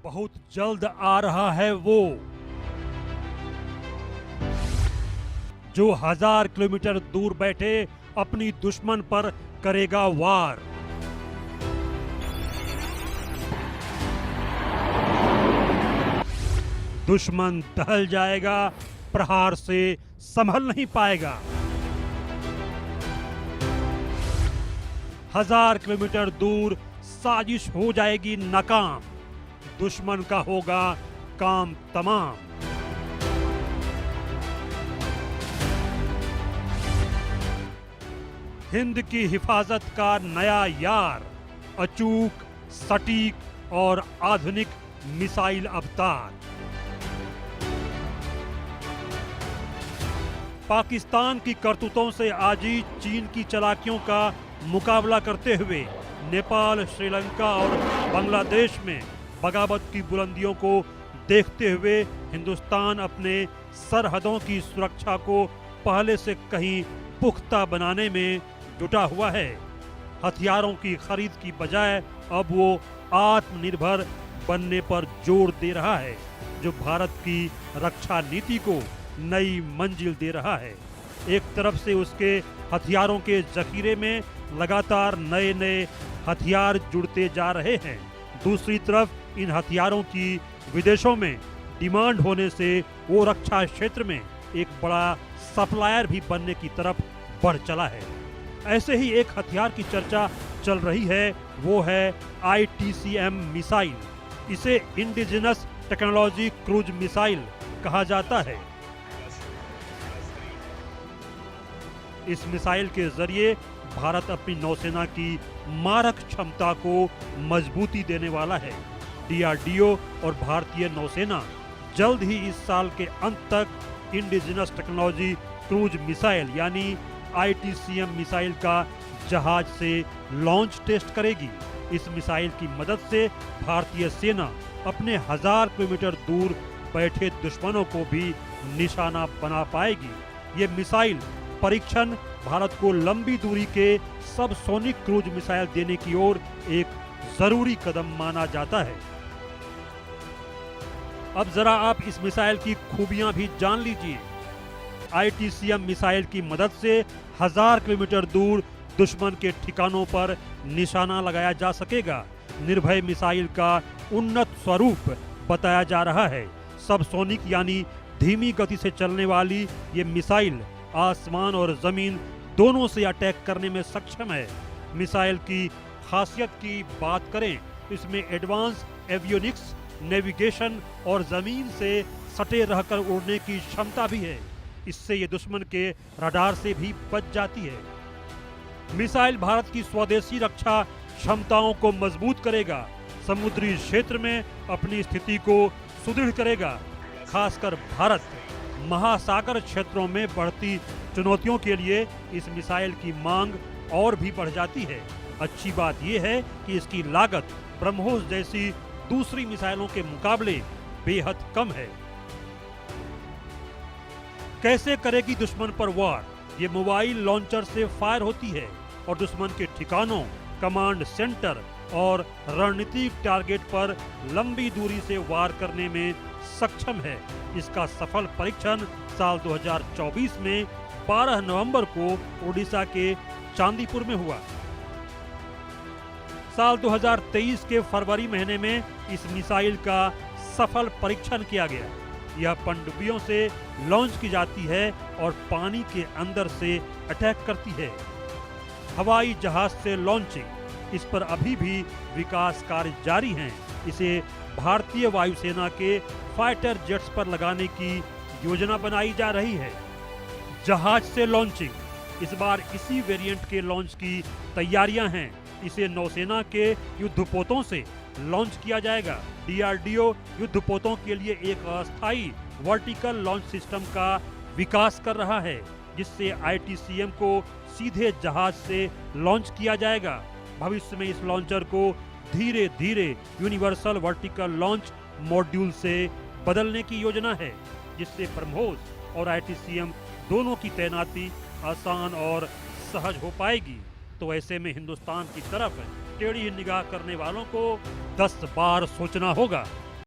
बहुत जल्द आ रहा है वो जो 1000 किलोमीटर दूर बैठे अपनी दुश्मन पर करेगा वार। दुश्मन दहल जाएगा, प्रहार से संभल नहीं पाएगा। 1000 किलोमीटर दूर साजिश हो जाएगी नाकाम, दुश्मन का होगा काम तमाम। हिंद की हिफाजत का नया यार, अचूक, सटीक और आधुनिक मिसाइल अवतार। पाकिस्तान की करतूतों से आजी चीन की चालाकियों का मुकाबला करते हुए नेपाल, श्रीलंका और बांग्लादेश में बगावत की बुलंदियों को देखते हुए हिंदुस्तान अपने सरहदों की सुरक्षा को पहले से कहीं पुख्ता बनाने में जुटा हुआ है। हथियारों की खरीद की बजाय अब वो आत्मनिर्भर बनने पर जोर दे रहा है, जो भारत की रक्षा नीति को नई मंजिल दे रहा है। एक तरफ से उसके हथियारों के जखीरे में लगातार नए नए हथियार जुड़ते जा रहे हैं, दूसरी तरफ इन हथियारों की विदेशों में डिमांड होने से वो रक्षा क्षेत्र में एक बड़ा सप्लायर भी बनने की तरफ बढ़ चला है। ऐसे ही एक हथियार की चर्चा चल रही है, वो है ITCM मिसाइल। इसे इंडिजिनस टेक्नोलॉजी क्रूज मिसाइल कहा जाता है। इस मिसाइल के जरिए भारत अपनी नौसेना की मारक क्षमता को मजबूती देने वाला है। DRDO और भारतीय नौसेना जल्द ही इस साल के अंत तक इंडिजिनस टेक्नोलॉजी क्रूज मिसाइल यानी ITCM मिसाइल का जहाज से लॉन्च टेस्ट करेगी। इस मिसाइल की मदद से भारतीय सेना अपने 1000 किलोमीटर दूर बैठे दुश्मनों को भी निशाना बना पाएगी। ये मिसाइल परीक्षण भारत को लंबी दूरी के सब सोनिक क्रूज मिसाइल देने की ओर एक जरूरी कदम माना जाता है। अब जरा आप इस मिसाइल की खूबियां भी जान लीजिए। ITCM मिसाइल की मदद से 1000 किलोमीटर दूर दुश्मन के ठिकानों पर निशाना लगाया जा सकेगा। निर्भय मिसाइल का उन्नत स्वरूप बताया जा रहा है। सबसोनिक यानी धीमी गति से चलने वाली ये मिसाइल आसमान और जमीन दोनों से अटैक करने में सक्षम है। मिसाइल की खासियत की बात करें, इसमें एडवांस एवियोनिक्स, नेविगेशन और जमीन से सटे रहकर उड़ने की क्षमता भी है। इससे ये दुश्मन के रडार से भी बच जाती है। मिसाइल भारत की स्वदेशी रक्षा क्षमताओं को मजबूत करेगा, समुद्री क्षेत्र में अपनी स्थिति को सुदृढ़ करेगा। खासकर भारत महासागर क्षेत्रों में बढ़ती चुनौतियों के लिए इस मिसाइल की मांग और भी बढ़ जाती है। अच्छी बात यह है कि इसकी लागत ब्रह्मोस जैसी दूसरी मिसाइलों के मुकाबले बेहद कम है। कैसे करेगी दुश्मन पर वार? ये मोबाइल लॉन्चर से फायर होती है और दुश्मन के ठिकानों, कमांड सेंटर और रणनीतिक टारगेट पर लंबी दूरी से वार करने में सक्षम है। इसका सफल परीक्षण साल 2024 में 12 नवंबर को ओडिशा के चांदीपुर में हुआ। साल 2023 के फरवरी महीने में इस मिसाइल का सफल परीक्षण किया गया। यह पनडुब्बियों से लॉन्च की जाती है और पानी के अंदर से अटैक करती है। हवाई जहाज से लॉन्चिंग, इस पर अभी भी विकास कार्य जारी हैं। इसे भारतीय वायुसेना के फाइटर जेट्स पर लगाने की योजना बनाई जा रही है। जहाज से लॉन्चिंग, इस बार इसी वेरिएंट के लॉन्च की तैयारियां हैं। इसे नौसेना के युद्धपोतों से लॉन्च किया जाएगा। DRDO युद्धपोतों के लिए एक अस्थायी वर्टिकल लॉन्च सिस्टम का विकास कर रहा है, जिससे ITCM को सीधे जहाज से लॉन्च किया जाएगा। भविष्य में इस लॉन्चर को धीरे धीरे यूनिवर्सल वर्टिकल लॉन्च मॉड्यूल से बदलने की योजना है, जिससे ब्रह्मोस और ITCM दोनों की तैनाती आसान और सहज हो पाएगी। तो ऐसे में हिंदुस्तान की तरफ टेढ़ी निगाह करने वालों को 10 बार सोचना होगा।